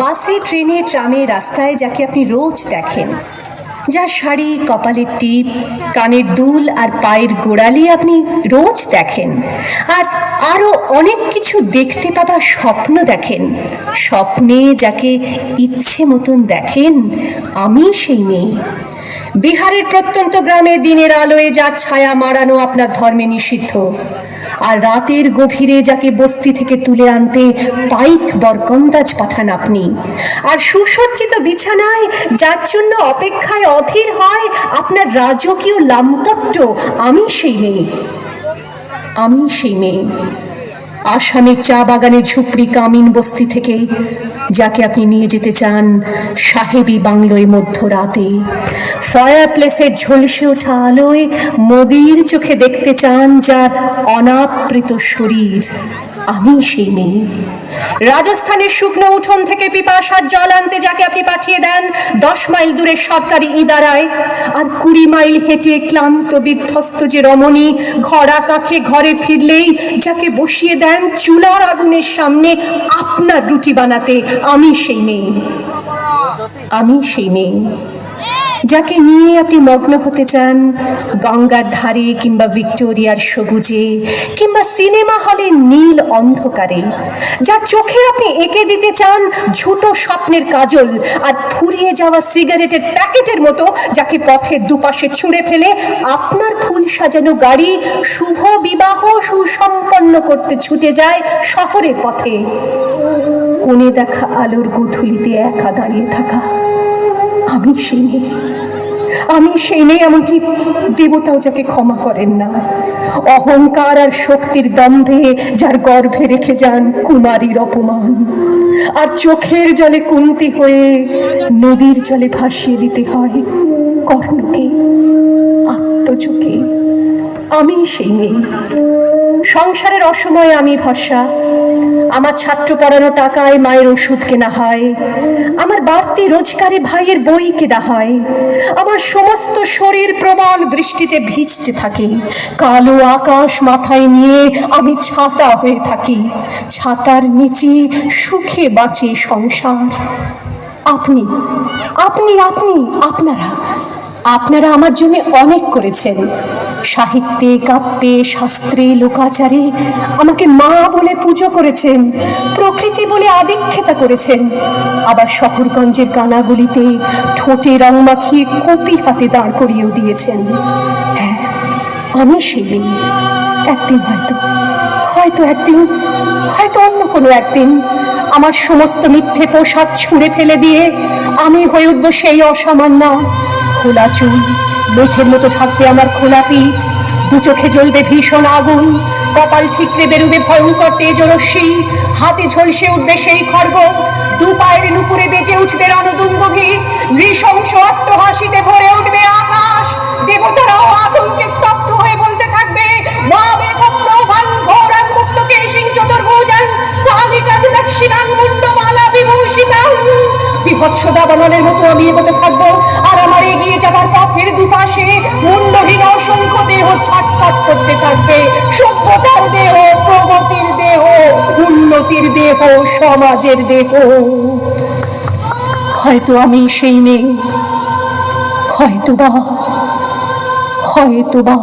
বাসে, ট্রেনে, ট্রামে, রাস্তায় যাকে আপনি রোজ দেখেন, যার শাড়ি, কপালের টিপ, কানের দুল আর পায়ের গোড়ালি আপনি রোজ দেখেন, আর আরও অনেক কিছু দেখতে পাবার স্বপ্ন দেখেন, স্বপ্নে যাকে ইচ্ছে মতন দেখেন, আমি সেই মেয়ে। বিহারের প্রত্যন্ত গ্রামে দিনের আলোয় যার ছায়া মাড়ানো আপনার ধর্মে নিষিদ্ধ, আর রাতের গভীরে যাকে বস্তি থেকে তুলে আনতে পাইক বরকন্দাজ পাঠান আপনি, আর সুসজ্জিত বিছানায় যার জন্য অপেক্ষায় অধীর হয় আপনার রাজকীয় লামপট্ট, আমি সেই মেয়ে। আমি সেই মেয়ে। আসামের চা বাগানের ঝুপড়ি কামিন বস্তি থেকে যাকে আপনি নিয়ে যেতে চান সাহেবী বাংলোয় মধ্যরাতে, ফায়ার প্লেসের ঝলসে ওঠা আলোয় মোদির চোখে দেখতে চান যার অনাবৃত শরীর, আমি সেই মেয়ে। রাজস্থানের শুকনো উঠোন থেকে পিপাসার জল আনতে যাকে আপনি পাঠিয়ে দেন 10 মাইল দূরের সরকারি ইদারায়, আর 20 মাইল হেঁটে ক্লান্ত বিধ্বস্ত যে রমণী ঘরা কাখে ঘরে ফিরলেই যাকে বসিয়ে দেন চুলার আগুনের সামনে আপনার রুটি বানাতে, আমি সেই মেয়ে। আমি সেই মেয়ে যাকে নিয়ে আপনি মগ্ন হতে চান গঙ্গার ধারে, কিংবা ভিক্টোরিয়ার সবুজে, কিংবা সিনেমা হলের নীল অন্ধকারে, যার চোখে আপনি এঁকে দিতে চান ঝুটো স্বপ্নের কাজল, আর ফুরিয়ে যাওয়া সিগারেটের প্যাকেটের মতো যাকে পথের দুপাশে ছুঁড়ে ফেলে আপনার ফুল সাজানো গাড়ি শুভ বিবাহ সুসম্পন্ন করতে ছুটে যায় শহরের পথে। কোণে দেখা আলোর গোধূলিতে একা দাঁড়িয়ে থাকা, আমি সেই মেয়ে। আমি সেই মেয়ে, এমনকি দেবতাও যাকে ক্ষমা করেন না। অহংকার আর শক্তির দম্ভে যার গর্ভে রেখে যান কুমারীর অপমান, আর চোখের জলে কুন্তি হয়ে নদীর জলে ভাসিয়ে দিতে হয় কর্ণকে, আত্মজকে। আমি সেই মেয়ে। সংসারের অসময়ে আমি ভরসা, আমার ছাত্র পড়ানো টাকায় মায়ের ওষুধ কেনা হয়, আমার বাড়তি রোজগারে ভাইয়ের বই কেনা হয়, আমার সমস্ত শরীর প্রবল বৃষ্টিতে ভিজতে থাকে, কালো আকাশ মাথায় নিয়ে আমি ছাতা হয়ে থাকি, ছাতার নিচে সুখে বাঁচে সংসার। আপনি আপনি আপনি আপনারা আপনারা আমার জন্য অনেক করেছেন। সাহিত্যে, কাব্যে, শাস্ত্রে, লোকাচারে আমাকে মা বলে পুজো করেছেন, প্রকৃতি বলে আদিক্ষেতা করেছেন, আবার শহরগঞ্জের কানাগুলিতে ঠোঁটে রং মাখিয়ে কপি হাতে দাঁড় করিয়েও দিয়েছেন। হ্যাঁ, আমি সেই মেয়ে। একদিন হয়তো অন্য কোনো একদিন আমার সমস্ত মিথ্যে পোশাক ছুঁড়ে ফেলে দিয়ে আমি হয়ে উঠবো সেই অসামান্য। খোলা চুল, মেঘের মতো থাকবে আমার খোলা পিঠ, দু চোখে জ্বলবে ভীষণ আগুন, কপাল ঠিকরে বেরুবে ভয়ঙ্কর তেজরশ্মি, হাতে ঝলসে উঠবে সেই খড়গ, দু পায়ের নুপুরে বেজে উঠবে রণদুন্দুভি, নৃশংস অট্টহাসিতে ভরে উঠবে আকাশ। দেবতারাও আতঙ্কে স্তব্ধ হয়ে বলতে থাকবে, মা বেপত্র ভাঙ্গর মুক্ত কেশিং চতুর্ভুজাং কালিকা দক্ষিণাং মুন্ডমালা বিভূষিতাং। বিভৎস দাবানলের মতো আমি এগোতে থাকবো, আর আমার এগিয়ে যাবার পথের দুপাশে মুন্ডহীন অসংখ্য দেহ ছটফট করতে থাকবে। সভ্যতার দেহ, প্রগতির দেহ, উন্নতির দেহ, সমাজের দেহ। হয়তো আমি সেই মেয়ে, হয়তো বা